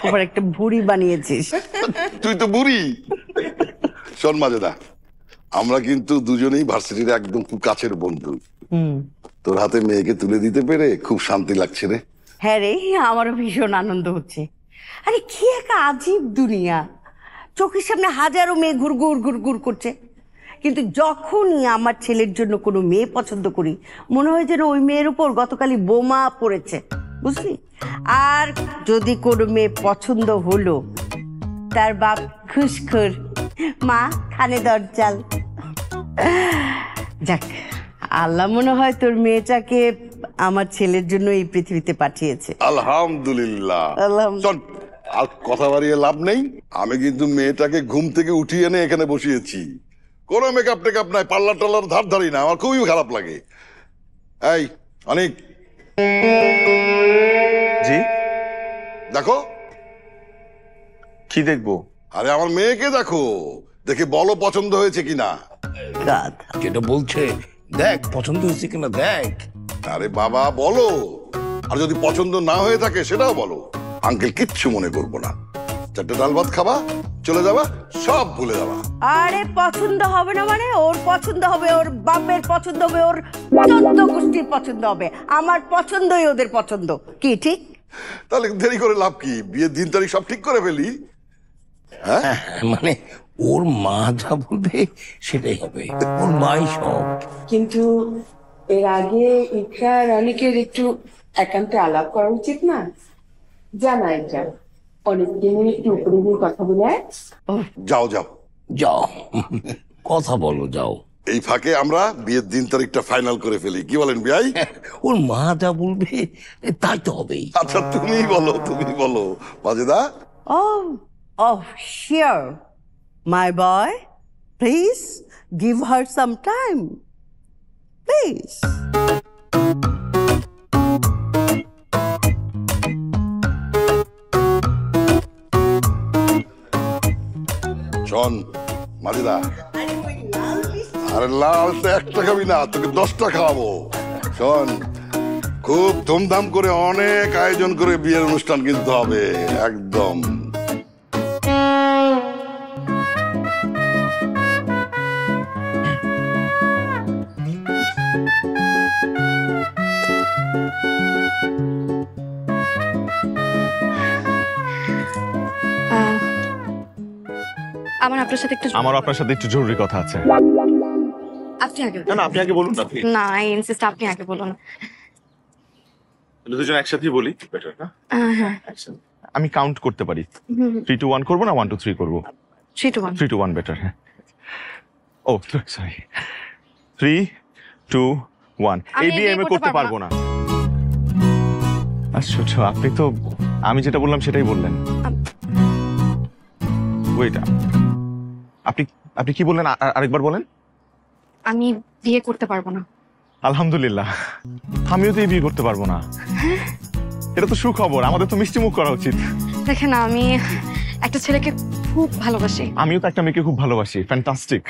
আবার একটা ভুঁড়ি বানিয়েছিস। তুই তো বুড়ি। শোন মাজেদা, আমরা কিন্তু দুজনেই ভার্সিটির একদম খুব কাছের বন্ধু। তোর হাতে মেয়েকে তুলে দিতে পেরে খুব শান্তি লাগছে রে। হ্যাঁ রে, আমারও ভীষণ আনন্দ হচ্ছে। আরে কি একটা আজীব দুনিয়া, চোখের সামনে হাজারো মেয়ে ঘুরঘুর ঘুরঘুর করছে, কিন্তু যখনই আমার ছেলের জন্য কোনো মেয়ে পছন্দ করি মনে হয় যেন ওই মেয়ের উপর গতকালই বোমা পড়েছে, বুঝলি? আর যদি কোনো মেয়ে পছন্দ হলো, তার বাপ খুশখুর, মা খানে দরজাল। যাক, আল্লাহ মনে হয় তোর মেয়েটাকে আমার ছেলের জন্য এই পৃথিবীতে পাঠিয়েছে। আলহামদুলিল্লাহ। চল, আর কথা বাড়িয়ে লাভ নেই। আমি কিন্তু মেয়েটাকে ঘুম থেকে উঠিয়ে এনে এখানে বসিয়েছি। কোনো মেকআপ টেকআপ নাই, পার্লার টার্লার ধার ধারি না, আমার খুবই খারাপ লাগে। এই অনেক জি, দেখো। কি দেখবো? আরে আমার মেয়েকে দেখো, দেখে বলো পছন্দ হয়েছে কিনা। যেটা বলছে দেখ, পছন্দ হয়েছে কিনা দেখ। আরে বাবা বলো, আর যদি পছন্দ না হয়ে থাকে সেটাও বলো। আঙ্কেল কিচ্ছু মনে করবো না। চারটে ডাল ভাত খাবা, চলে যাবা, সব ভুলে যাবা। আরে পছন্দ হবে না মানে? ওর পছন্দ হবে, ওর বাপের পছন্দ হবে, ওর 14 গোষ্ঠীর পছন্দ হবে। আমার পছন্দই ওদের পছন্দ। কি ঠিক? তাহলে দেরি করে লাভ কি? বিয়ের দিন তারিখ সব ঠিক করে ফেলি। হ্যাঁ, মানে ওর মা যা বলবে সেটাই হবে, ওর মাই সব। কিন্তু এর আগে ইকরার অনেকের একটু একান্তে আলাপ করা উচিত না? জানা ইকরা, অনেকদিন একটু উপরে গিয়ে কথা বলে। যাও যাও যাও, কথা বলো, যাও। এই ফাঁকে আমরা বিয়ের দিন তারিখটা ফাইনাল করে ফেলি, কি বলেন বিয়াই? ওর মা যা বলবে তাই তো হবেই। আচ্ছা তুমি বলো Majeda. Oh, sure. My boy, please give her some time. Please. শোন মাজেদা, আরে লাল তো একটা খাবি না, তোকে 10টা খাওয়াবো। শোন, খুব ধুমধাম করে অনেক আয়োজন করে বিয়ের অনুষ্ঠান কিন্তু হবে একদম। আমার আপনার সাথে একটু আমারও আপনার সাথে একটু জরুরি কথা আছে। আপনি আগে না, আপনি আগে বলুন না। না, আই ইনসিস্ট আপনি আগে বলুন। দুজন একসাথেই বলি, বেটার না? হ্যাঁ, আমি কাউন্ট করতে পারি। 3 to 1 করবো না 1 to 3 করবো? 3 to 1। 3 to 1 better. হ্যাঁ, ও সরি, 3 2 1। এই বিয়ে আমি করতে পারবো না। আচ্ছা, আপনি তো আমি যেটা বললাম সেটাই বললেন। ওয়েট, আপনি কি বললেন? আরেকবার বলেন। আমি বিয়ে করতে পারবো না। আলহামদুলিল্লাহ, আমিও তো এই বিয়ে করতে পারবো না। এটা তো সুখবর, আমাদের তো মিষ্টি মুখ করা উচিত। দেখেন, আমি একটা ছেলেকে খুব ভালোবাসি। আমিও তো একটা মেয়েকে খুব ভালোবাসি। ফ্যান্টাস্টিক।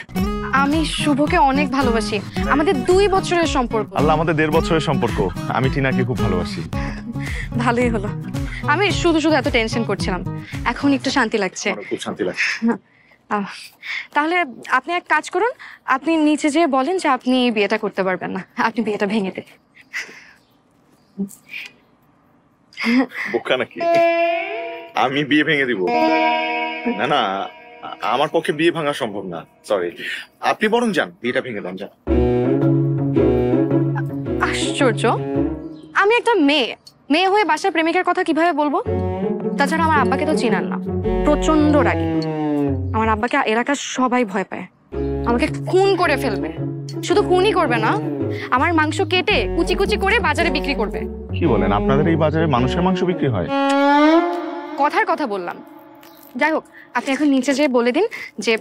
আমি শুভকে অনেক ভালোবাসি। আমাদের 2 বছরের সম্পর্ক। আল্লাহ, আমাদের 1.5 বছরের সম্পর্ক। আমি টিনাকে খুব ভালোবাসি। ভালোই হলো। আমি শুধু এত টেনশন করছিলাম, এখন একটু শান্তি লাগছে। খুব শান্তি লাগছে। তাহলে আপনি এক কাজ করুন, আপনি নিচে যেয়ে বলেন যে আপনি বিয়েটা করতে পারবেন না, আপনি বিয়েটা ভেঙে দেন। বোকা নাকি? আমি বিয়ে ভেঙে দিব? না না, আমার পক্ষে বিয়ে ভাঙা সম্ভব না। সরি, আপনি বরং যান, বিয়েটা ভেঙে দেন, যান। আশ্চর্য, আমি একটা মেয়ে হয়ে বাসার প্রেমিকের কথা কিভাবে বলবো? তাছাড়া আমার আব্বাকে তো চিনান না, প্রচন্ড রাগী। আমার আব্বাকে এলাকার সবাই ভয় পায়, আমাকে খুন করে ফেলবে। শুধু খুনই করবে না, আমার মাংস কেটে কুচি কুচি করে বাজারে বিক্রি করবে। কি বলেন? আপনাদের এই বাজারে মানুষের মাংস বিক্রি হয়? কথার কথা বললাম। যাই হোক, আপনি এখন নিচে যেয়ে বলে দিন যে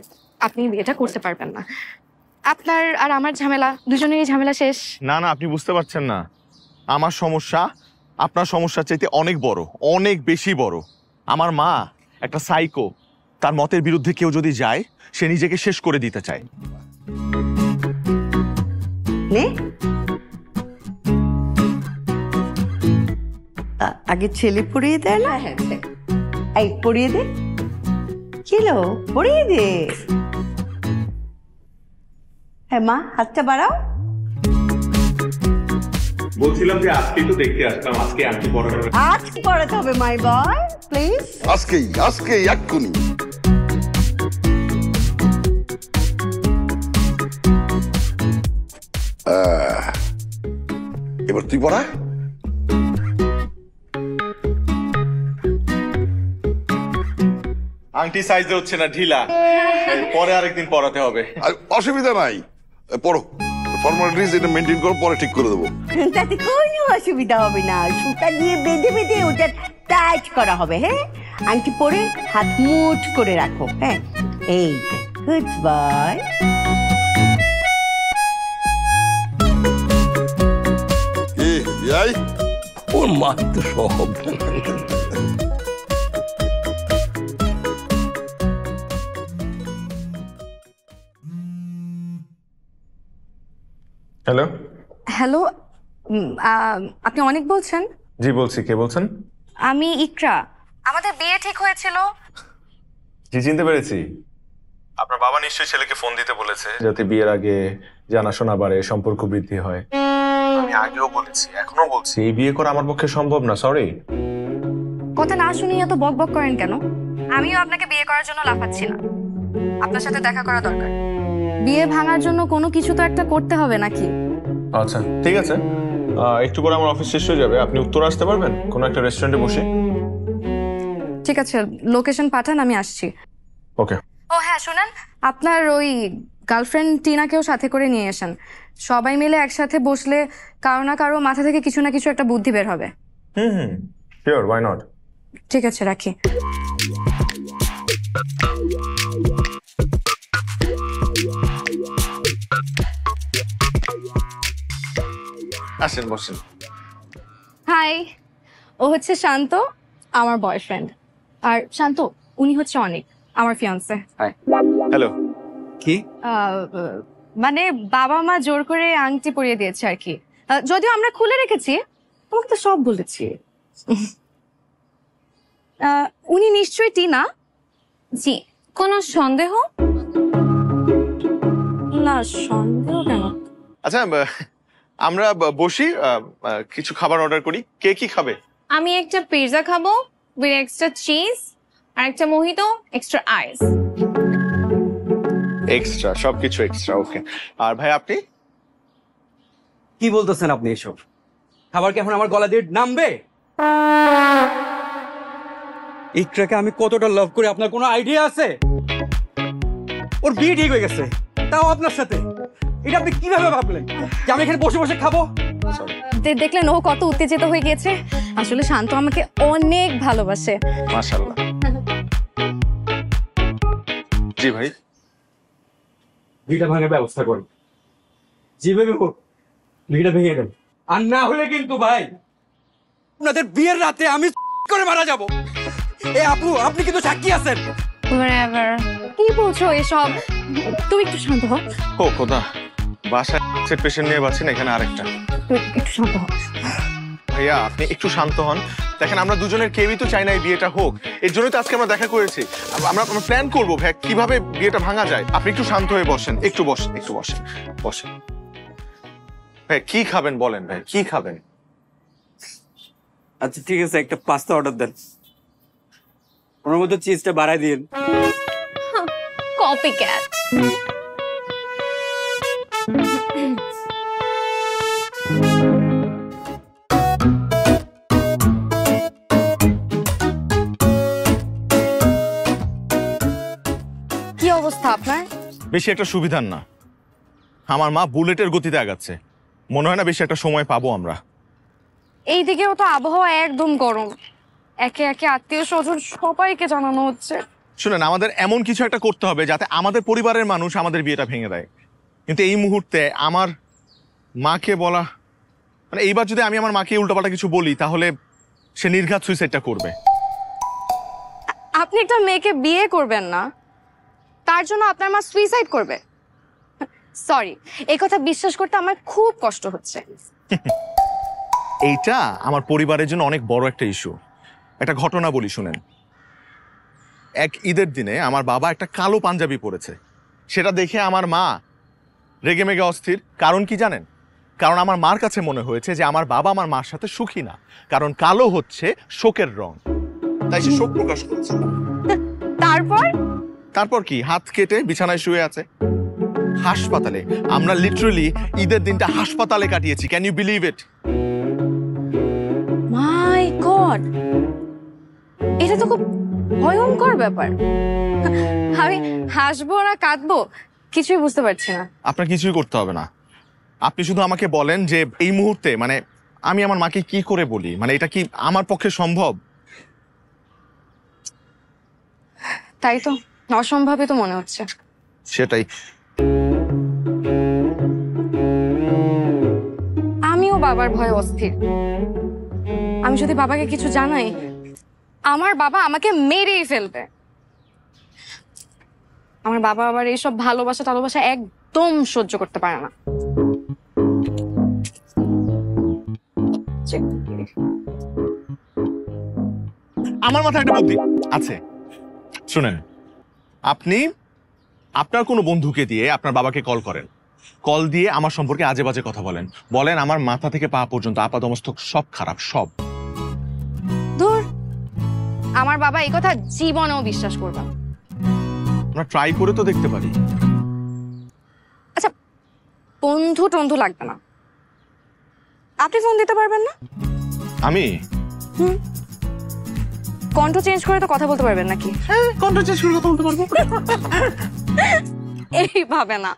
আপনি বিয়েটা করতে পারবেন না। আপনার আর আমার ঝামেলা, দুজনেরই ঝামেলা শেষ। না না, আপনি বুঝতে পারছেন না। আমার সমস্যা আপনার সমস্যার চাইতে অনেক বড়, অনেক বেশি বড়। আমার মা একটা সাইকো। তার মতের বিরুদ্ধে কেউ যদি যায়, সে নিজেকে শেষ করে দিতে চায়। আগে ছেলে পড়িয়ে দেয় না? এই পরিয়ে দে, কিলো পরিয়ে দে। হ্যাঁ মা, হাতটা বাড়াও। বলছিলাম যে আজকে তো দেখতে আসলাম, আজকে আন্টি বড় আজ পড়াতে হবে মাই বয়, প্লিজ। আজকেই এক্ষুনি। এবার তুই পড়া। আংটি সাইজে হচ্ছে না, ঢিলা, পরে আরেকদিন পড়াতে হবে। আর অসুবিধা নাই, পড়ো। ফর্মালিটিস এটা মেনটেন করো, পরে ঠিক করে দেবো। তাতে কোনো অসুবিধা হবে না, সুতা দিয়ে বেঁধে বেঁধে ওটা টাইট করা হবে। হ্যাঁ, আংটি পরে হাত মুঠ করে রাখো। হ্যাঁ, এই গুড বয়। কি বিয়াই? ওর মা তো সব। হ্যালো, হ্যালো, আপনি অনেক বলছেন? জি বলছি, কে বলছেন? আমি ইকরা। আমাদের বিয়ে ঠিক হয়েছিল। জি চিনতে পেরেছি। আপনার বাবা নিশ্চয়ই ছেলেকে ফোন দিতে বলেছে যাতে বিয়ের আগে জানাশোনা বাড়ে, সম্পর্ক বৃদ্ধি হয়। আমি আগেও বলেছি, এখনো বলছি, এই বিয়ে করা আমার পক্ষে সম্ভব না। সরি। কথা না শুনিয়ে এত বক বক করেন কেন? আমিও আপনাকে বিয়ে করার জন্য লাফাচ্ছি না, আপনার সাথে দেখা করা দরকার। বিয়ে ভাঙার জন্য কোনো কিছু তো একটা করতে হবে নাকি? আচ্ছা ঠিক আছে, একটু পরে আমার অফিস শেষ হয়ে যাবে, আপনি উত্তর আসতে পারবেন কোনো একটা রেস্টুরেন্টে বসে? ঠিক আছে, লোকেশন পাঠান, আমি আসছি। ওকে। ও হ্যাঁ, শুনেন, আপনার ওই গার্লফ্রেন্ড টিনাকেও সাথে করে নিয়ে আসেন। সবাই মিলে একসাথে বসলে কারো না কারো মাথা থেকে কিছু না কিছু একটা বুদ্ধি বের হবে। হুম, শিওর, ওয়াই নট। ঠিক আছে, রাখি। আসেন, বসেন। হাই, ও হচ্ছে শান্ত, আমার বয়ফ্রেন্ড। আর শান্ত, উনি হচ্ছে অনিক, আমার ফিয়ান্সে। হ্যালো। কি? মানে বাবা মা জোর করে আংটি পরিয়ে দিয়েছে আর কি। যদিও আমরা খুলে রেখেছি, তোমাকে তো সব বলেছি। উনি নিশ্চয়ই টিনা। জি, কোনো সন্দেহ? না, সন্দেহ কেন? আচ্ছা, আমরা বসি, কিছু খাবার অর্ডার করি। কে কি খাবে? আমি একটা পিৎজা খাবো উইথ এক্সট্রা চিজ, আর একটা মোহিতো এক্সট্রা আইস। এক্সট্রা, সবকিছু এক্সট্রা। ওকে। আর ভাই আপনি? কি বলতেছেন আপনি এসব? খাবার কি এখন আমার গলা দিয়ে নামবে? ইকরাকে আমি কতটা লাভ করি আপনার কোনো আইডিয়া আছে? ওর বিয়ে ঠিক হয়ে গেছে, তাও আপনার সাথে। এটা আপনি কিভাবে ভাবলেন যে আমি এখানে বসে বসে খাবো? দেখলেন ও কত উত্তেজিত হয়ে গেছে। আসলে শান্ত আমাকে অনেক ভালোবাসে। মাশাআল্লাহ। জি ভাই। বিয়েটা ভাঙার ব্যবস্থা করুন, যেভাবে হোক বিয়েটা ভেঙে দেন। আর না হলে কিন্তু ভাই আপনাদের বিয়ের রাতে আমি করে মারা যাব। এ আপু, আপনি কিন্তু সাক্ষী আছেন। কি বলছো এসব? তুমি একটু শান্ত হও। ও খোদা, বাসায় পেশেন্ট নিয়ে বাঁচি না, এখানে আরেকটা। একটু শান্ত হও ভাইয়া, আপনি একটু শান্ত হন। দেখেন, আমরা দুজনের কেউই তো চাই না এই বিয়েটা হোক। এর জন্যই তো আজকে আমরা দেখা করেছি। আমরা প্ল্যান করবো ভাই কিভাবে বিয়েটা ভাঙা যায়। আপনি একটু শান্ত হয়ে বসেন, একটু বসেন, একটু বসেন, বসেন। ভাই কি খাবেন বলেন, ভাই কি খাবেন? আচ্ছা ঠিক আছে, একটা পাস্তা অর্ডার দেন, ওর মধ্যে চিজটা বাড়াই দিন। Copy cat. কি অবস্থা আপনার? বেশি একটা সুবিধার না। আমার মা বুলেটের গতিতে আগাচ্ছে, মনে হয় না বেশি একটা সময় পাবো আমরা। এইদিকেও তো আবহাওয়া একদম গরম, একে একে আত্মীয় স্বজন সবাইকে জানানো হচ্ছে। শুনেন, আমাদের এমন কিছু একটা করতে হবে যাতে আমাদের পরিবারের মানুষ আমাদের বিয়েটা ভেঙে দেয়। কিন্তু এই মুহূর্তে আমার মাকে বলা, মানে এইবার যদি আমি আমার মাকে উল্টোপাল্টা কিছু বলি তাহলে সে নির্ঘাত সুইসাইডটা করবে। আপনি একটা মেয়েকে বিয়ে করবেন না, তার জন্য আপনার মা সুইসাইড করবে? সরি, এই কথা বিশ্বাস করতে আমার খুব কষ্ট হচ্ছে। এইটা আমার পরিবারের জন্য অনেক বড় একটা ইস্যু। একটা ঘটনা বলি শুনেন। এক ঈদের দিনে আমার বাবা একটা কালো পাঞ্জাবি পরেছে, সেটা দেখে আমার মা রেগে মেগে অস্থির। কারণ কি জানেন? কারণ আমার মার কাছে মনে হয়েছে যে আমার বাবা আমার মার সাথে সুখী না, কারণ কালো হচ্ছে শোকের রং, তাই সে শোক প্রকাশ করেছে। তারপর কি, হাত কেটে বিছানায় শুয়ে আছে। হাসপাতালে, আমরা লিটারালি ঈদের দিনটা হাসপাতালে কাটিয়েছি। Can you believe it? My god, এটা তো খুব ভয়ঙ্কর ব্যাপার। আমি হাসবো না কাঁদবো কিছুই বুঝতে পারছি না। আপনার কিছুই করতে হবে না, আপনি শুধু আমাকে বলেন যে এই মুহূর্তে মানে আমি আমার মাকে কি করে বলি, মানে এটা কি আমার পক্ষে সম্ভব? তাই তো, অসম্ভবই তো মনে হচ্ছে। সেটাই। আমিও বাবার ভয়ে অস্থির। আমি যদি বাবাকে কিছু জানাই, আমার বাবা আমাকে মেরেই ফেলবে। আমার বাবা আবার এইসব ভালোবাসা টালোবাসা একদম সহ্য করতে পারে না। আমার মাথায় একটা বুদ্ধি আছে, শুনেন। আপনি আপনার কোনো বন্ধুকে দিয়ে আপনার বাবাকে কল করেন, কল দিয়ে আমার সম্পর্কে আজে বাজে কথা বলেন, বলেন আমার মাথা থেকে পা পর্যন্ত আপাদমস্তক সব খারাপ, সব। ধুর, আমার বাবা এই কথা জীবনেও বিশ্বাস করবে না। আমরা ট্রাই করে তো দেখতে পারি। আচ্ছা, বন্ধু টন্ধু লাগবে না, আপনি ফোন দিতে পারবেন না? আমি কণ্ঠ চেঞ্জ করে তো কথা বলতে পারবেন নাকি? কণ্ঠ চেঞ্জ করে কথা বলতে পারবো। এইভাবে না,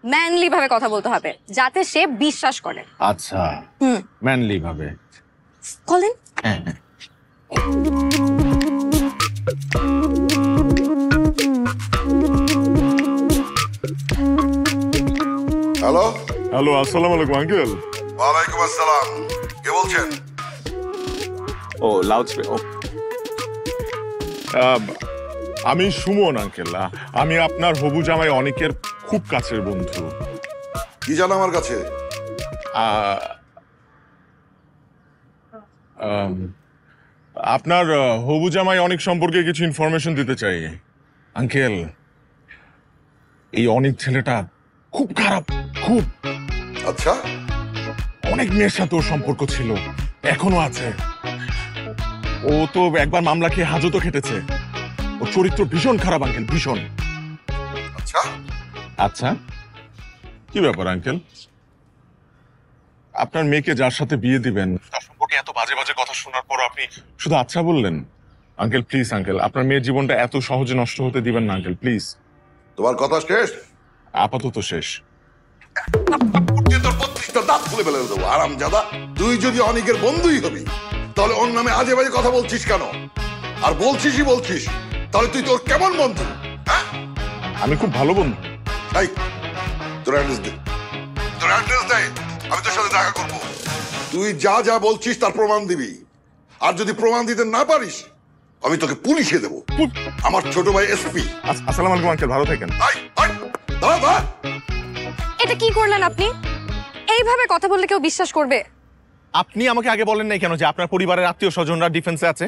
ম্যানলি ভাবে কথা বলতে হবে যাতে সে বিশ্বাস করে। আচ্ছা, ম্যানলি ভাবে বলেন। হ্যাঁ। হ্যালো। হ্যালো, আসসালামু আলাইকুম আঙ্কেল। ওয়ালাইকুম আসসালাম, কে বলছেন? ও লাউড স্পিকার। আমি সুমন আঙ্কেল, আমি আপনার হবু জামাই অনেকের খুব কাছের বন্ধু। কি জানো আমার কাছে? আপনার হবু জামাই অনেক সম্পর্কে কিছু ইনফরমেশন দিতে চাই আঙ্কেল। এই অনেক ছেলেটা খুব খারাপ, খুব। আচ্ছা, অনেক মেয়ের সাথে ওর সম্পর্ক ছিল, এখনো আছে। ও তো একবার মামলা খেয়ে হাজতও খেটেছে। ওর চরিত্র ভীষণ খারাপ আঙ্কেল, ভীষণ। আচ্ছা আচ্ছা, কি ব্যাপার আঙ্কেল? আপনার মেয়েকে যার সাথে বিয়ে দিবেন তার সম্পর্কে এত বাজে বাজে কথা শোনার পর আপনি শুধু আচ্ছা বললেন? আঙ্কেল প্লিজ, আঙ্কেল আপনার মেয়ের জীবনটা এত সহজে নষ্ট হতে দিবেন না আঙ্কেল, প্লিজ। তোমার কথা শেষ? আপাতত শেষ। তোর 32টা দাঁত খুলে ফেলে দেবো আরামজাদা। তুই যদি অনেকের বন্ধুই হবি তাহলে ওর নামে আজে বাজে কথা বলছিস কেন? আর বলছিসই বলছিস, তাহলে তুই তোর কেমন বন্ধু? হ্যাঁ, আমি খুব ভালো বন্ধু। এই তোর অ্যাড্রেস দে, তোর অ্যাড্রেস দে, আমি তোর সাথে দেখা করবো। তুই যা যা বলছিস তার প্রমাণ দিবি, আর যদি প্রমাণ দিতে না পারিস আমি তোকে পুলিশে দেবো। আমার ছোট ভাই এসপি। আসসালামু আলাইকুম আঙ্কেল, ভালো থাকেন। এটা কি করলেন আপনি? এইভাবে কথা বললে কেউ বিশ্বাস করবে? আপনি আমাকে আগে বলেন নাই কেন যে আপনার পরিবারের আত্মীয় স্বজনরা ডিফেন্সে আছে?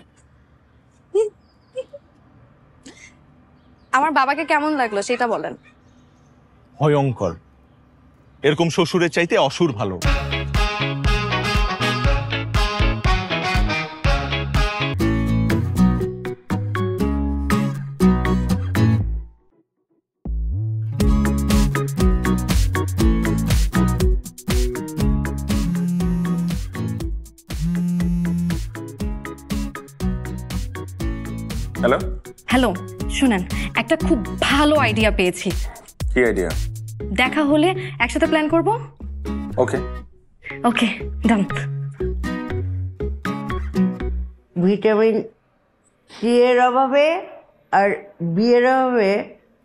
আমার বাবাকে কেমন লাগলো সেটা বলেন। ভয়ঙ্কর। এরকম শ্বশুরের চাইতে অসুর ভালো। হ্যালো হ্যালো, শুনেন, একটা খুব ভালো আইডিয়া পেয়েছি। কি আইডিয়া? দেখা হলে একসাথে প্ল্যান করব। ওকে ওকে, ডান। ভিটামিন সি এর অভাবে আর বি এর অভাবে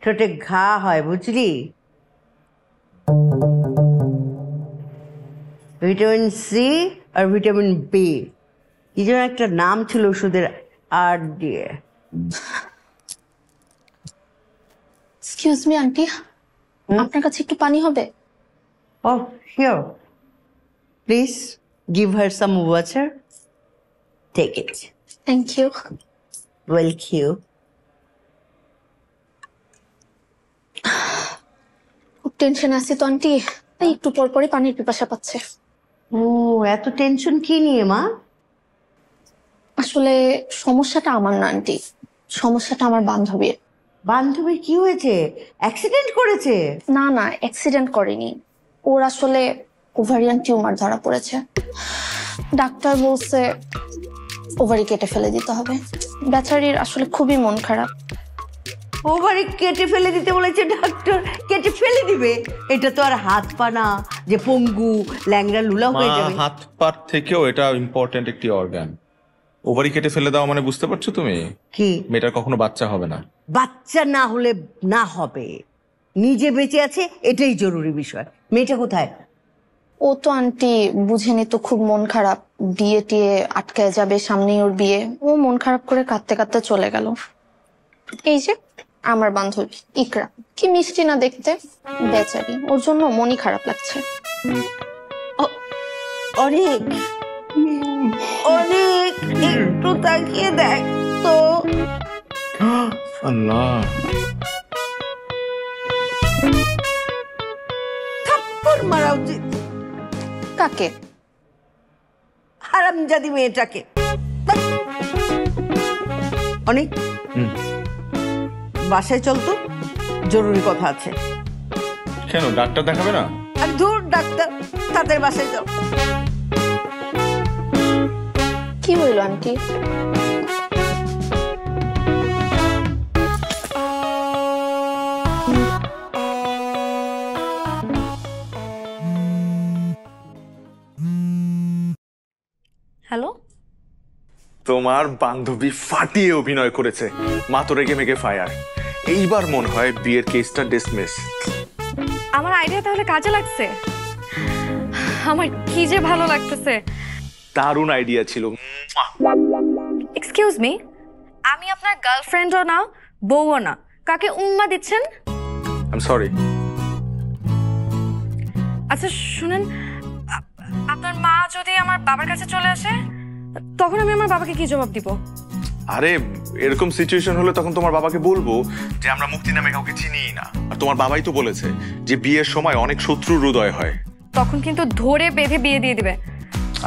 ঠোঁটে ঘা হয়, বুঝলি? ভিটামিন সি আর ভিটামিন বি, কি যেন একটা নাম ছিল ওষুধের, আর দিয়ে। এক্সকিউজ মি আন্টি, আপনার কাছে একটু পানি হবে? Oh, here. Please give her some water. Take it. Thank you. Welcome. Tension আছে তো আন্টি, তাই একটু পর পরই পানির পিপাসা পাচ্ছে। ও এত টেনশন কি নিয়ে মা? আসলে সমস্যাটা আমার না আন্টি, সমস্যাটা আমার বান্ধবীর। বান্ধবীর কি হয়েছে? অ্যাক্সিডেন্ট করেছে? না না, অ্যাক্সিডেন্ট করেনি, ওর আসলে ওভারিয়ান টিউমার ধরা পড়েছে। ডাক্তার বলছে ওভারি কেটে ফেলে দিতে হবে। বেচারির আসলে খুবই মন খারাপ। ওভারি কেটে ফেলে দিতে বলেছে ডাক্তার? কেটে ফেলে দিবে? এটা তো আর হাত পা না যে পঙ্গু ল্যাংড়া লুলা হয়ে যাবে। হাত পার থেকেও এটা ইম্পর্টেন্ট একটি অর্গান। ওভারি কেটে ফেলে দাও মানে বুঝতে পারছো তুমি? কি? মেয়েটার কখনো বাচ্চা হবে না। বাচ্চা না হলে না হবে, নিজে বেঁচে আছে এটাই জরুরি বিষয়। মেয়েটা কোথায়? ও তো আন্টি বুঝেনি তো, খুব মন খারাপ, বিয়ে টিয়ে আটকায় যাবে, সামনেই ওর বিয়ে। ও মন খারাপ করে কাঁদতে কাঁদতে চলে গেল। এই যে আমার বান্ধবী ইকরা, কি মিষ্টি না দেখতে, বেচারি, ওর জন্য মনই খারাপ লাগছে। অনেক অনেক একটু তাকিয়ে দেখ তো। আল্লাহ, থাপ্পড় মারা উচিত। কাকে? হারামজাদি মেয়েটাকে। অনেক বাসায় চল তো, জরুরি কথা আছে। কেন ডাক্তার দেখাবে না? আর দূর ডাক্তার, তাদের বাসায় চল। কি হইল আন্টি? হ্যালো, তোমার বান্ধবী ফাটিয়ে অভিনয় করেছে, মাত্র রেগে মেগে ফায়ার। এইবার মনে হয় বিয়ের কেসটা ডিসমিস। আমার আইডিয়া তাহলে কাজে লাগছে। আমার কি যে ভালো লাগতেছে। দারুণ আইডিয়া ছিল। এক্সকিউজ মি, আমি আপনার গার্লফ্রেন্ডও না, বউও না, কাকে উম্মা দিচ্ছেন? I am sorry. আচ্ছা শুনেন, আপনার মা যদি আমার বাবার কাছে চলে আসে, তখন আমি আমার বাবাকে কি জবাব দিব? আরে এরকম সিচুয়েশন হলে তখন তোমার বাবাকে বলবো যে আমরা মুক্তি নামে কাউকে চিনিই না, আর তোমার বাবাই তো বলেছে যে বিয়ের সময় অনেক শত্রুর হৃদয় হয়। তখন কিন্তু ধরে বেঁধে বিয়ে দিয়ে দিবে।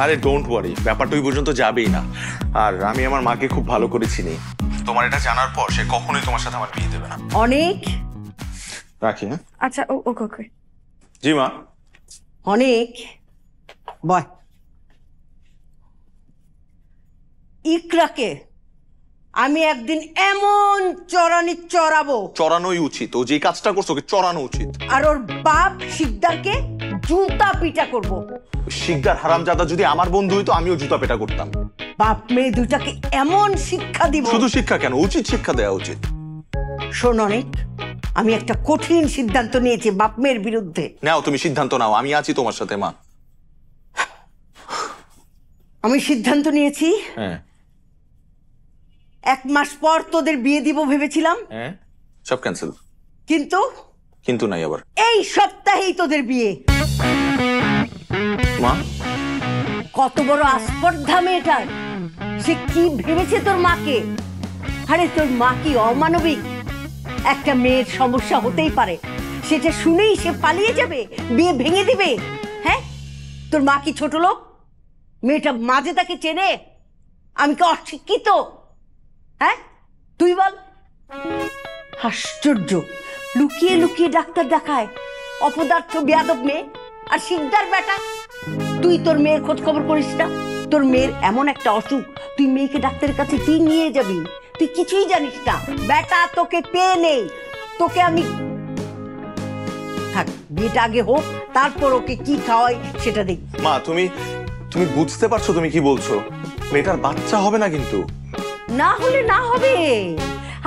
আরে ডোন্ট ওয়ারি, ব্যাপারটা ওই পর্যন্ত যাবেই না। আর আমি আমার মাকে খুব ভালো করে চিনি, তোমার এটা জানার পর সে কখনোই তোমার সাথে আমার বিয়ে দেবে না। অনেক রাখি। হ্যাঁ আচ্ছা, ওকে ওকে। জি মা। অনেক বয়। ইকরাকে আমি একদিন এমন চড়ানি চড়াবো, চড়ানোই উচিত। ও যে কাজটা করছো ওকে চড়ানো উচিত। আর ওর বাপ শিকদারকে জুতা পিটা করব। শিকদার হারামজাদা যদি আমার বন্ধু হইতো আমিও জুতা পেটা করতাম। বাপ মেয়ে দুটাকে এমন শিক্ষা দিব। শুধু শিক্ষা কেন, উচিত শিক্ষা দেওয়া উচিত। শোন অনেক, আমি একটা কঠিন সিদ্ধান্ত নিয়েছি বাপ মেয়ের বিরুদ্ধে। নাও তুমি সিদ্ধান্ত নাও, আমি আছি তোমার সাথে মা। আমি সিদ্ধান্ত নিয়েছি, হ্যাঁ 1 মাস পর তোদের বিয়ে দিব ভেবেছিলাম, হ্যাঁ সব ক্যান্সেল। কিন্তু নাই আবার এই সপ্তাহেই তোদের বিয়ে। মা কত বড় আস্পর্ধা মেয়েটার! সে কি ভেবেছে তোর মাকে? আরে তোর মা কি অমানবিক? একটা মেয়ের সমস্যা হতেই পারে, সেটা শুনেই সে পালিয়ে যাবে, বিয়ে ভেঙে দিবে? হ্যাঁ, তোর মা কি ছোট লোক? মেয়েটা মাঝে তাকে চেনে? আমি কি অশিক্ষিত? হ্যাঁ তুই বল। আশ্চর্য, লুকিয়ে লুকিয়ে ডাক্তার দেখায়, অপদার্থ বেয়াদব মেয়ে। আর শিকদার বেটা, তুই তোর মেয়ের খোঁজ খবর করিস না? তোর মেয়ের এমন একটা অসুখ, তুই মেয়েকে ডাক্তারের কাছে তুই নিয়ে যাবি? তুই কিছুই জানিস না বেটা, তোকে পেয়ে নেই। তোকে আমি থাক, বিয়েটা আগে হোক, তারপর ওকে কি খাওয়াই সেটা দেখ। মা তুমি তুমি বুঝতে পারছো তুমি কি বলছো? মেয়েটার বাচ্চা হবে না কিন্তু। না হলে না হবে।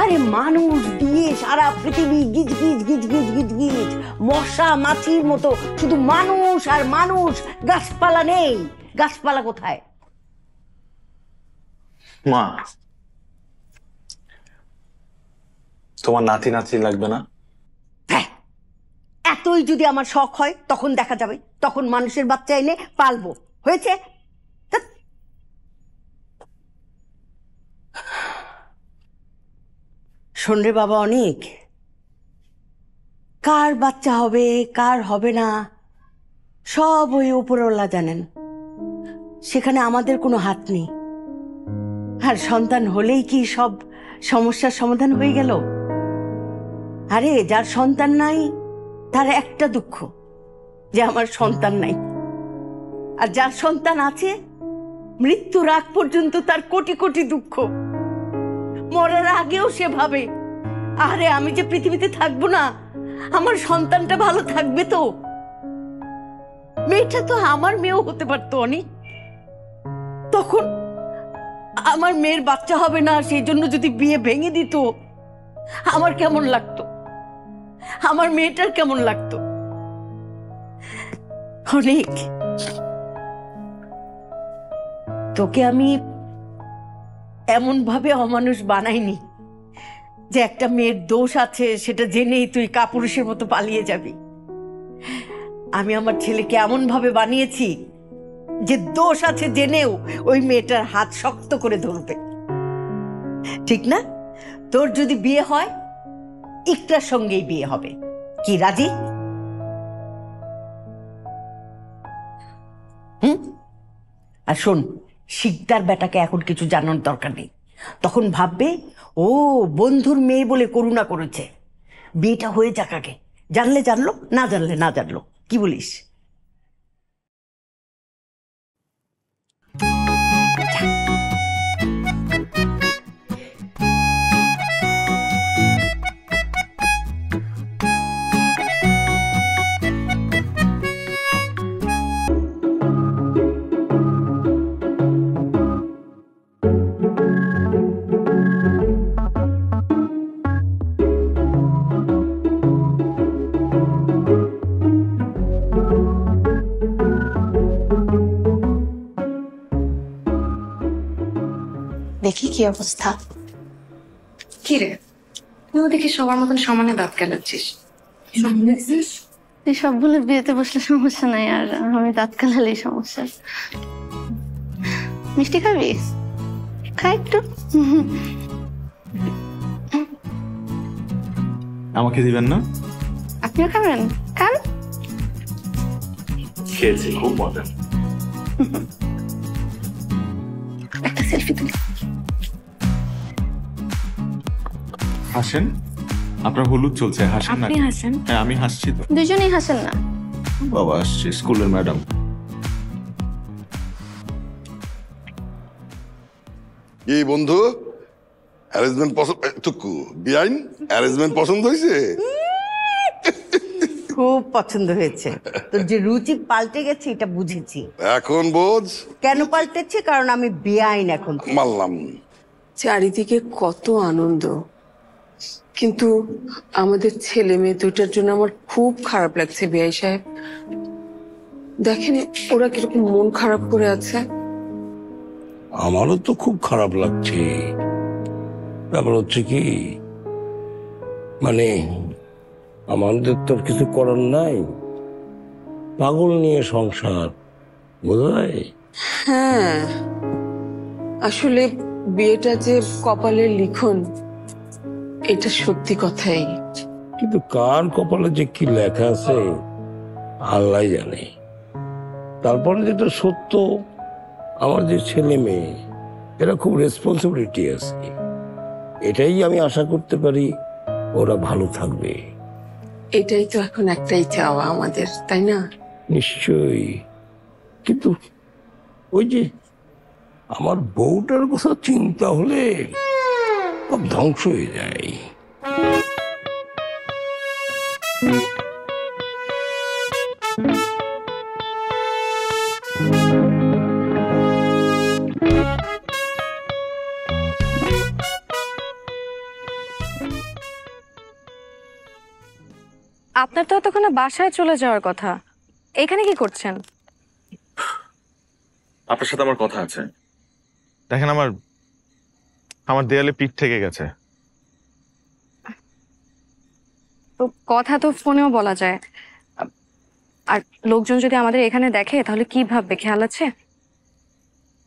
আরে মানুষ দিয়ে সারা পৃথিবী গিজ গিজ গিজ গিজ গিজ গিজ, মশা মাছির মতো শুধু মানুষ আর মানুষ, গাছপালা নেই। গাছপালা কোথায়? মা তোমার নাতি নাতি লাগবে না? এতই যদি আমার শখ হয় তখন দেখা যাবে, তখন মানুষের বাচ্চা এনে পালবো। হয়েছে? শোন রে বাবা অনেক, কার বাচ্চা হবে কার হবে না সব ওই উপরওয়ালা জানেন। সেখানে আমাদের কোনো হাত নেই। আর সন্তান হলেই কি সব সমস্যার সমাধান হয়ে গেল? আরে যার সন্তান নাই তার একটা দুঃখ যে আমার সন্তান নাই, আর যার সন্তান আছে মৃত্যুর আগ পর্যন্ত তার কোটি কোটি দুঃখ। মরার আগেও সে ভাবে, আরে আমি যে পৃথিবীতে থাকবো না, আমার সন্তানটা ভালো থাকবে তো। মেয়েটা তো আমার মেয়েও হতে পারতো অনেক। তখন আমার মেয়ের বাচ্চা হবে না সেই জন্য যদি বিয়ে ভেঙে দিত, আমার কেমন লাগতো, আমার মেয়েটার কেমন লাগতো। অনেক তোকে আমি এমন ভাবে অমানুষ বানাইনি যে একটা মেয়ের দোষ আছে সেটা জেনেই তুই কাপুরুষের মতো পালিয়ে যাবি। আমি আমার ছেলেকে এমন ভাবে বানিয়েছি যে দোষ আছে জেনেও ওই মেয়েটার হাত শক্ত করে ধরবে। ঠিক না? তোর যদি বিয়ে হয় ইকরার সঙ্গেই বিয়ে হবে। কি রাজি? আর শোন, শিকদার বেটাকে এখন কিছু জানার দরকার নেই। তখন ভাববে ও বন্ধুর মেয়ে বলে করুণা করেছে। বিয়েটা হয়ে যাক আগে, জানলে জানলো, না জানলে না জানলো। কি বলিস? দেখি কি অবস্থা। কি রে, তুইও দেখি সবার মতন সমানে দাঁত কেলাচ্ছিস। এই সবগুলো বিয়েতে বসলে সমস্যা নাই, আর আমি দাঁত কালালেই সমস্যা। মিষ্টি খাবি? খা একটু। আমাকে দিবেন না? আপনিও খাবেন? খান। খেয়েছি, খুব মজা। একটা সেলফি তুলি। হাসেন, আপনার হলুদ চলছে, হাসেন না। আপনি হাসেন। হ্যাঁ, আমি হাসছি তো। দুজনেই হাসেন না। বাবা আসছে, স্কুলের ম্যাডাম। কি বন্ধু, অ্যারেঞ্জমেন্ট পছন্দ? টুকু বিআইন অ্যারেঞ্জমেন্ট পছন্দ হয়েছে? খুব পছন্দ হয়েছে। তোর যে রুচি পাল্টে গেছে এটা বুঝেছি। এখন বোঝ কেন পাল্টেছে? কারণ আমি বেআইন এখন। মানলাম। চারিদিকে কত আনন্দ, কিন্তু আমাদের ছেলে মেয়ে দুটার জন্য আমার খুব খারাপ লাগছে। বিআই সাহেব দেখেন ওরা কিরকম মন খারাপ করে আছে। আমারও তো খুব খারাপ লাগছে। ব্যাপার হচ্ছে কি, মানে আমাদের তো কিছু করার নাই, পাগল নিয়ে সংসার, বোঝায়? হ্যাঁ, আসলে বিয়েটা যে কপালের লিখন এটা সত্যি কথাই। কিন্তু কার কপালে যে কি লেখা আছে আল্লাহ জানে। তারপরে যেটা সত্য, আমার যে ছেলে মেয়ে এরা খুব রেসপন্সিবিলিটি আছে। এটাই আমি আশা করতে পারি ওরা ভালো থাকবে। এটাই তো এখন একটাই চাওয়া আমাদের, তাই না? নিশ্চয়ই। কিন্তু ওই যে আমার বউটার কথা চিন্তা হলে সব ধ্বংস হয়ে যায়। আপনার তো তখন বাসায় চলে যাওয়ার কথা, এখানে কি করছেন? আপনার সাথে আমার কথা আছে। দেখেন, আমার দেয়ালে পিঠ থেকে গেছে। তো কথা তো ফোনেও বলা যায়। আর লোকজন যদি আমাদের এখানে দেখে তাহলে কি ভাববে, খেয়াল আছে?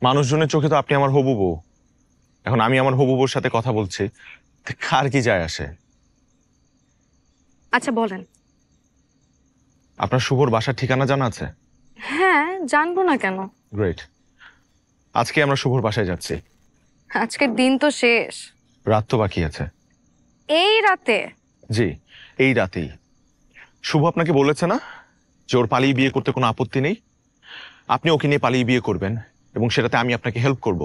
মানুষজনের চোখে তো আপনি আমার হবু বউ। এখন আমি আমার হবু বউর সাথে কথা বলছি, কার কি যায় আসে? আচ্ছা বলেন, আপনার শুভর বাসার ঠিকানা জানা আছে? হ্যাঁ, জানবো না কেন? গ্রেট। আজকে আমরা শুভর বাসায় যাচ্ছি। আজকের দিন তো শেষ। রাত তো বাকি আছে। এই রাতে? জি, এই রাতেই। শুভ আপনাকে বলেছে না যে ওর পালিয়ে বিয়ে করতে কোনো আপত্তি নেই? আপনি ওকে নিয়ে পালিয়ে বিয়ে করবেন এবং সেটাতে আমি আপনাকে হেল্প করব।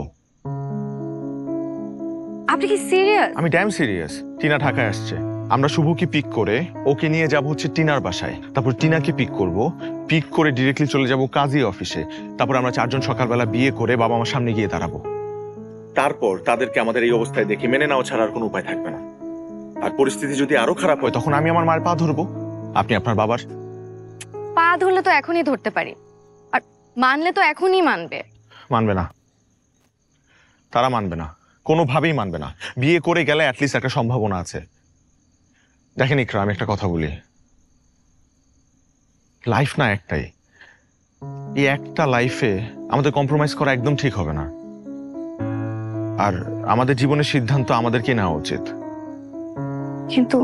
আপনি কি সিরিয়াস? আমি ড্যাম সিরিয়াস। টিনা ঢাকায় আসছে, আমরা শুভকে পিক করে ওকে নিয়ে যাব হচ্ছে টিনার বাসায়, তারপর টিনাকে পিক করব, পিক করে ডিরেক্টলি চলে যাব কাজী অফিসে, তারপর আমরা 4 জন সকালবেলা বিয়ে করে বাবা মার সামনে গিয়ে দাঁড়াবো। তারপর তাদেরকে আমাদের এই অবস্থায় দেখে মেনে নেওয়া ছাড়া আর কোনো উপায় থাকবে না। আর পরিস্থিতি যদি আরো খারাপ হয় তখন আমি আমার মায়ের পা ধরবো, আপনি আপনার বাবার। পা ধরলে তো এখনই ধরতে পারি, আর মানলে তো এখনই মানবে। মানবে না, তারা মানবে না, কোনোভাবেই মানবে না। বিয়ে করে গেলে অ্যাটলিস্ট একটা সম্ভাবনা আছে। দেখেন ইকরা, আমি একটা কথা বলি, লাইফ না একটাই। এই একটা লাইফে আমাদের কম্প্রোমাইজ করা একদম ঠিক হবে না। আর আমাদের জীবনের সিদ্ধান্ত আমাদেরকে নেওয়া উচিত। কিন্তু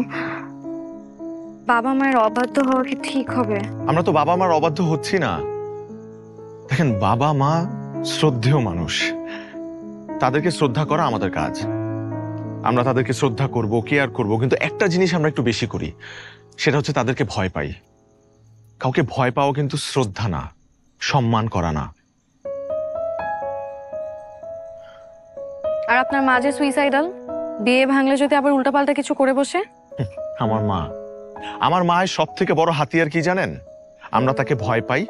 বাবা মায়ের অবাধ্য হওয়া কি ঠিক হবে? আমরা তো বাবা মার অবাধ্য হচ্ছি না। দেখেন, বাবা মা শ্রদ্ধেয় মানুষ, তাদেরকে শ্রদ্ধা করা আমাদের কাজ। আমরা তাদেরকে শ্রদ্ধা করব, কেয়ার করব, কিন্তু একটা জিনিস আমরা একটু বেশি করি, সেটা হচ্ছে তাদেরকে ভয় পাই। কাউকে ভয় পাওয়া কিন্তু শ্রদ্ধা না, সম্মান করা না। আর আপনার মা যে সুইসাইডাল, বিয়ে ভাঙলে যদি আবার উল্টাপাল্টা কিছু করে বসে? আমার মায়ের সব থেকে বড় হাতিয়ার কি জানেন? আমরা তাকে ভয় পাই,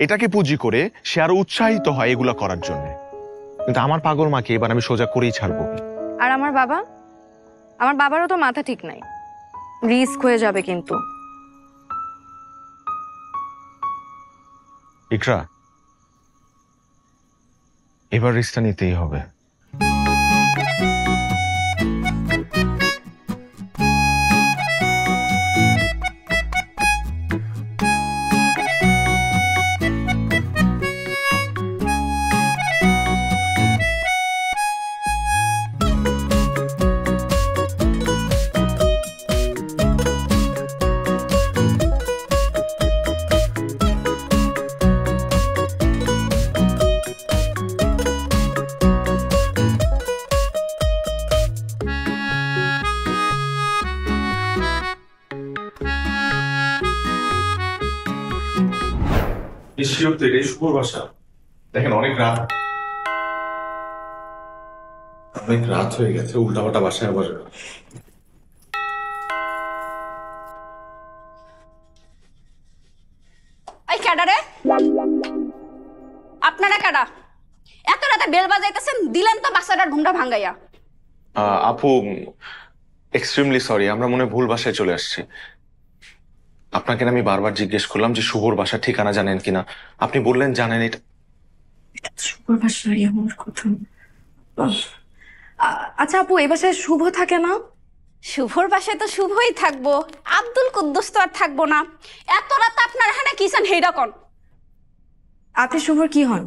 এটাকে পুঁজি করে সে আরো উৎসাহিত হয় এগুলা করার জন্য। কিন্তু আমার পাগল মাকে এবার আমি সোজা করেই ছাড়বো। আর আমার বাবারও তো মাথা ঠিক নাই, রিস্ক হয়ে যাবে কিন্তু। ইকরা, এবার রিস্কটা নিতেই হবে। দেখেন, অনেক রাত হয়ে গেছে, উল্টাপাল্টা বাসায় আবার। এই কাডা রে, আপনারা কাডা? এত রাতে বেল বাজাইতেছেন, দিলেন তো বাসাটার ঘুমটা ভাঙ্গাইয়া। আপু, এক্সট্রিমলি সরি, আমরা মনে ভুল বাসায় চলে আসছি। আপনাকে আমি বারবার জিজ্ঞেস করলাম যে শুভর বাসার ঠিকানা জানেন কিনা, আপনি বললেন জানেন। এটা শুভর বাসায় আমার কথা। আচ্ছা আপু, এই বাসায় শুভ থাকে না? শুভর বাসায় তো শুভই থাকবো, আব্দুল কুদ্দুস তো আর থাকবো না। এত রাত আপনার এখানে কিছেন হেইডা কোন? আপনি শুভর কি হন?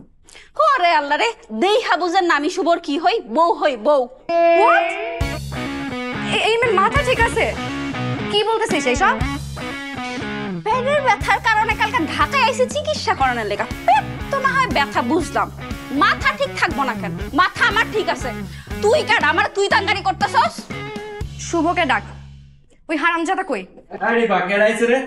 ওরে আল্লাহ রে, দেইহা বুঝেন না আমি শুভর কি হই? বউ হই, বউ। এই মেয়ের মাথা ঠিক আছে? কি বলতেছিস এইসব? পেটের ব্যথার কারণে কালকে ঢাকায় আইসি চিকিৎসা করানোর লেগা। পেট তো না হয় ব্যথা বুঝলাম, মাথা ঠিক থাকবো না কেন? মাথা আমার ঠিক আছে। তুই কাট আমার, তুই তাঙ্গারি করতেছস। শুভকে ডাক, ওই হারামজাদা কই? আরে বাকি আইছে রে।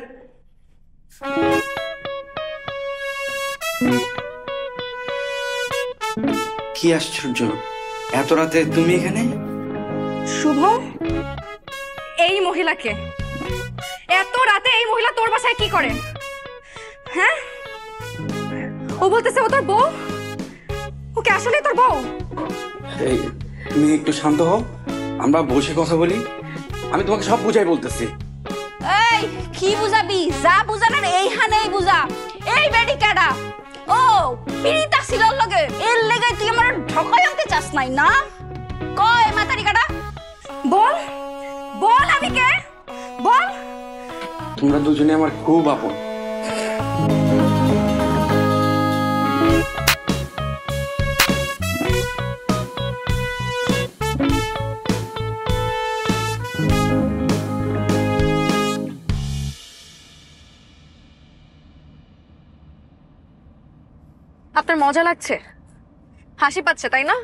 কি আশ্চর্য, এত রাতে তুমি এখানে? শুভ, এই মহিলাকে এত রাতে এই মহিলা তোর বাসায় কি করে? হ্যাঁ, ও বলতেছে ও তোর বউ। ওকে আসলে তোর বউ? এই, তুমি একটু শান্ত হও, আমরা বসে কথা বলি। আমি তোমাকে সব বুঝাই বলতেছি। এই কি বুঝাবি? যা বুঝানোর এইখানেই বুঝা। এই বেডি কাডা? ও পিরিতা ছিলার লগে, এর লেগে তুই আমার ঢকাই আনতে চাস নাই না? কয় মাতারি কাডা? বল বল, আমি কে? বল। তোমরা দুজনে আমার খুব আপন। আপনার মজা লাগছে, হাসি পাচ্ছে তাই না?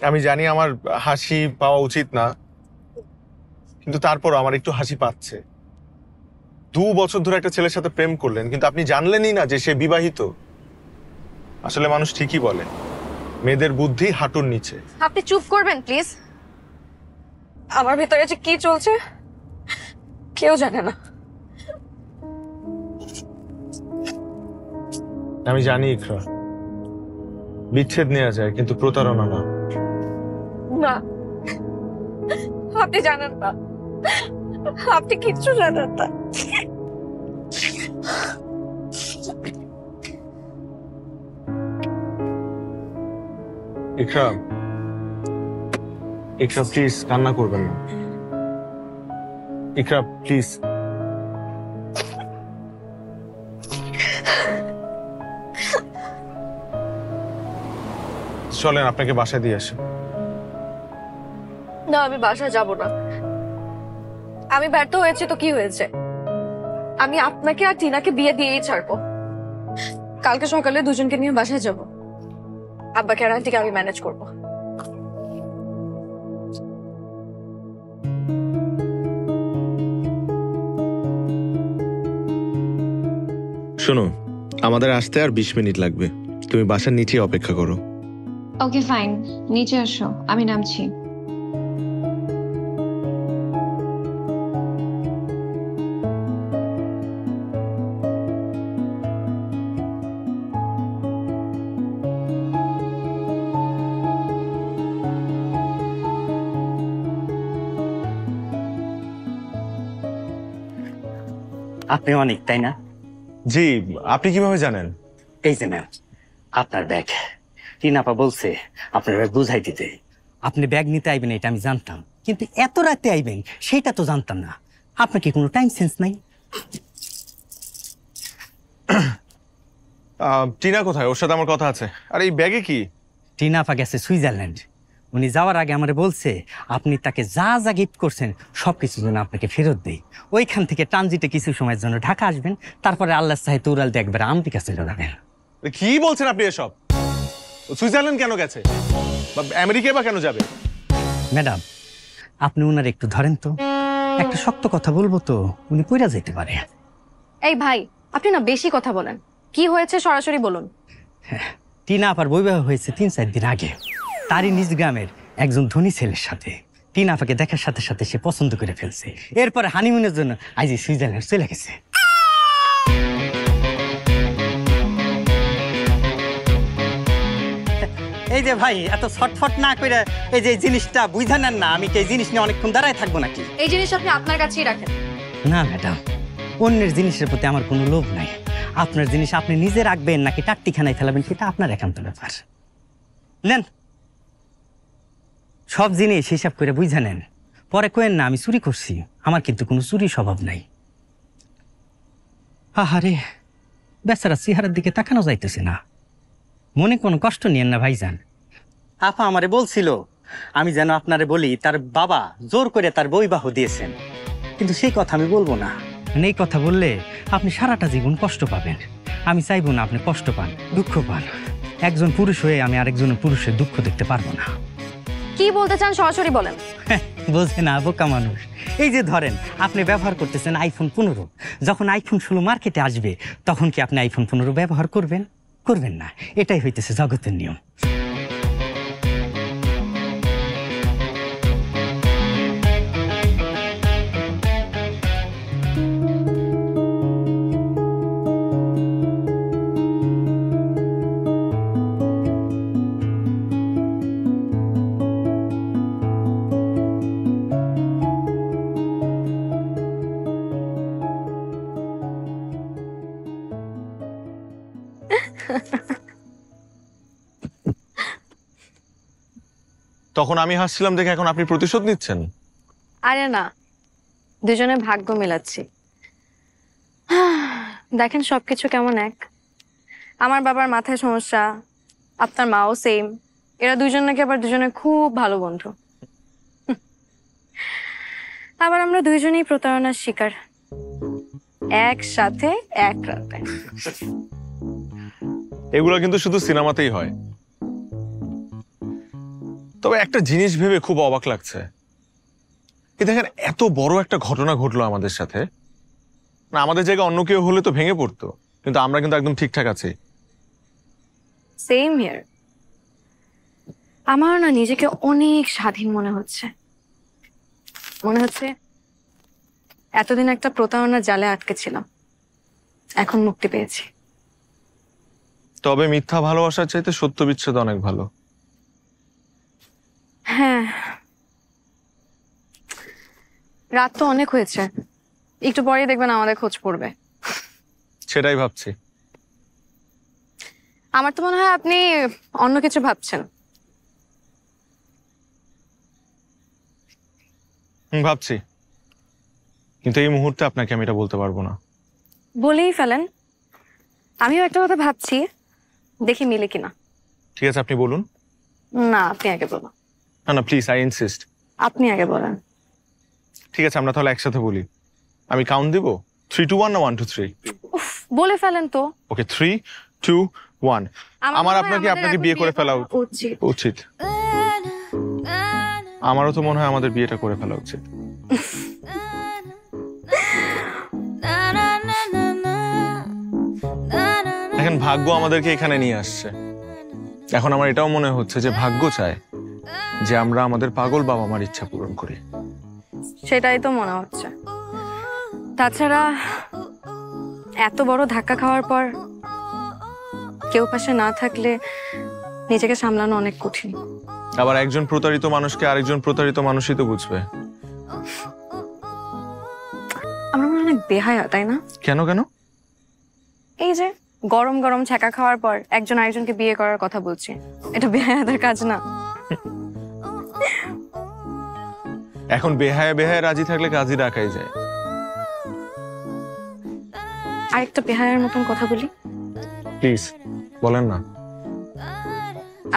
আমি জানি আমার হাসি পাওয়া উচিত না, কিন্তু তারপর আমার একটু হাসি পাচ্ছে। 2 বছর ধরে একটা ছেলের সাথে প্রেম করলেন, কিন্তু আপনি জানলেনই না যে সে বিবাহিত। আসলে মানুষ ঠিকই বলে, মেয়েদের বুদ্ধি হাঁটুর নিচে। আপনি চুপ করবেন প্লিজ। আমার ভেতরে যে কি চলছে কেউ জানে না। আমি জানি ইকরা, বিচ্ছেদ নেওয়া যায় কিন্তু প্রতারণা না। না, আপনি জানেন না, আপনি কিচ্ছু জানেন না। ইকরা, ইকরা প্লিজ কান্না করবেন না। ইকরা প্লিজ। চলেন আপনাকে বাসায় দিয়ে আসি। না, আমি বাসায় যাব না। আমি ব্যর্থ হয়েছে তো কি হয়েছে, আমি আপনাকে আর টিনাকে বিয়ে দিয়েই ছাড়বো। কালকে সকালে দুজনকে নিয়ে বাসায় যাব। আব্বাকে আর আন্টিকে আমি ম্যানেজ করবো। শোনো, আমাদের আসতে আর 20 মিনিট লাগবে, তুমি বাসার নিচে অপেক্ষা করো। ওকে ফাইন, নিচে আসো, আমি নামছি। আপনি অনেক, তাই না? জি, আপনি কিভাবে জানেন? এই যে ম্যাম, আপনার ব্যাগ। টিনাপা বলছে আপনার ব্যাগ বুঝাই দিতে। আপনি ব্যাগ নিতে আইবেন এটা আমি জানতাম, কিন্তু এত রাতে আইবেন সেটা তো জানতাম না। আপনার কি কোনো টাইম সেন্স নাই? টিনা কোথায়? ওর সাথে আমার কথা আছে। আর এই ব্যাগে কি? টিনাপা গেছে সুইজারল্যান্ড। উনি যাওয়ার আগে আমারে বলছে আপনি তাকে যা যা গিফট করছেন সবকিছু যেন আপনাকে ফেরত দেই। ওইখান থেকে ট্রানজিটে কিছু সময়ের জন্য ঢাকা আসবেন, তারপরে আল্লাহ সাহেব উড়াল দিয়ে একবার আমেরিকা চলে যাবেন। কি বলছেন আপনি এসব? সুইজারল্যান্ড কেন গেছে বা আমেরিকা বা কেন যাবে? ম্যাডাম, আপনি উনার একটু ধরেন তো, একটা শক্ত কথা বলবো তো উনি কইরা যেতে পারে। এই ভাই, আপনি না বেশি কথা বলেন। কি হয়েছে সরাসরি বলুন। টিনা আপার বৈবাহ হয়েছে 3-4 দিন আগে, তারই নিজ গ্রামের একজন ধনী ছেলের সাথে। টিনা আপাকে দেখার সাথে সাথে সে পছন্দ করে ফেলছে। এরপরে হানিমুনের জন্য আজ সুইজারল্যান্ড চলে গেছে। এই যে ভাই, এত ছটফট না করে এই যে জিনিসটা বুঝা নেন না। আমি কি এই জিনিস নিয়ে অনেকক্ষণ দাঁড়ায় থাকবো নাকি? এই জিনিস আপনি আপনার কাছেই রাখেন। না ম্যাডাম, অন্যের জিনিসের প্রতি আমার কোনো লোভ নাই। আপনার জিনিস আপনি নিজে রাখবেন নাকি টাট্টিখানায় ফেলাবেন সেটা আপনার একান্ত ব্যাপার। নেন, সব জিনিস হিসাব করে বুঝা নেন, পরে কোয়েন না আমি চুরি করছি। আমার কিন্তু কোনো চুরি স্বভাব নাই। আহারে, বেচারা চেহারার দিকে তাকানো যাইতেছে না। মনে কোনো কষ্ট নিয়েন না ভাইজান। আপা আমারে বলছিল আমি যেন আপনারে বলি তার বাবা জোর করে তার বৈবাহ দিয়েছেন, কিন্তু সেই কথা আমি বলবো না। এই কথা বললে আপনি সারাটা জীবন কষ্ট পাবেন। আমি চাইবো না আপনি কষ্ট পান, দুঃখ পান। একজন পুরুষ হয়ে আমি আরেকজন পুরুষের দুঃখ দেখতে পারবো না। কি বলতে চান সরাসরি বলেন। বোঝে না বোকা মানুষ। এই যে ধরেন, আপনি ব্যবহার করতেছেন আইফোন 15, যখন আইফোন 16 মার্কেটে আসবে তখন কি আপনি আইফোন 15 ব্যবহার করবেন? করবেন না। এটাই হইতেছে জগতের নিয়ম। তখন আমি হাসছিলাম দেখে এখন আপনি প্রতিশোধ নিচ্ছেন? আরে না, দুজনে ভাগ্য মেলাচ্ছি। দেখেন সবকিছু কেমন এক। আমার বাবার মাথায় সমস্যা, আপনার মাও সেম। এরা দুজন নাকি আবার দুজনে খুব ভালো বন্ধু। আবার আমরা দুইজনেই প্রতারণার শিকার, একসাথে এক রাতে। এগুলো কিন্তু শুধু সিনেমাতেই হয়। তবে একটা জিনিস ভেবে খুব অবাক লাগছে, এই দেখেন এত বড় একটা ঘটনা ঘটলো আমাদের সাথে, না আমাদের জায়গায় অন্য কেউ হলে তো ভেঙে পড়তো, কিন্তু আমরা কিন্তু একদম ঠিকঠাক আছি। Same here. আমার না নিজেকে অনেক স্বাধীন মনে হচ্ছে। মনে হচ্ছে এতদিন একটা প্রতারণার জালে আটকে ছিলাম, এখন মুক্তি পেয়েছি। তবে মিথ্যা ভালোবাসার চাইতে সত্য বিচ্ছেদ অনেক ভালো। হ্যাঁ, রাত তো অনেক হয়েছে, একটু পরেই দেখবেন আমাদের খোঁজ পড়বে। সেটাই ভাবছি। আমার তো মনে হয় আপনি অন্য কিছু ভাবছেন। ভাবছি, কিন্তু এই মুহূর্তে আপনাকে আমি এটা বলতে পারবো না। বলেই ফেলেন। আমিও একটা কথা ভাবছি, দেখি মিলে কিনা। ঠিক আছে, আপনি বলুন। না, আপনি আগে বলুন। না না প্লিজ, আই ইনসিস্ট। আপনি আগে বলেন। ঠিক আছে, আমরা তাহলে একসাথে বলি। আমি কাউন্ট দিব, 3 to 1 না 1 to 3? উফ, বলে ফেলেন তো। ওকে, 3 2 1। আমার আপনাকে বিয়ে করে ফেলা উচিত। আমারও তো মনে হয় আমাদের বিয়েটা করে ফেলা উচিত। দেখেন, ভাগ্য আমাদেরকে এখানে নিয়ে আসছে। এখন আমার এটাও মনে হচ্ছে যে ভাগ্য চায় যে আমরা আমাদের পাগল বাবা মার ইচ্ছা পূরণ করি। সেটাই তো মনে হচ্ছে। তাছাড়া এত বড় ধাক্কা খাওয়ার পর কেউ পাশে না থাকলে নিজেকে সামলানো অনেক কঠিন। আবার একজন প্রতারিত মানুষকে আরেকজন প্রতারিত মানুষই তো বুঝবে। আমরা মনে হয় অনেক বেহায়া, তাই না? কেন কেন? এই যে গরম গরম ছ্যাঁকা খাওয়ার পর একজন আরেকজনকে বিয়ে করার কথা বলছি, এটা বেহায়াদের কাজ না? এখন বেহায়া বেহায়া রাজি থাকলে কাজই ডাকাই যায়। আরেকটা বেহায়ার মতন কথা বলি, প্লিজ বলেন না।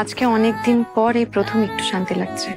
আজকে অনেকদিন পর এই প্রথম একটু শান্তি লাগছে।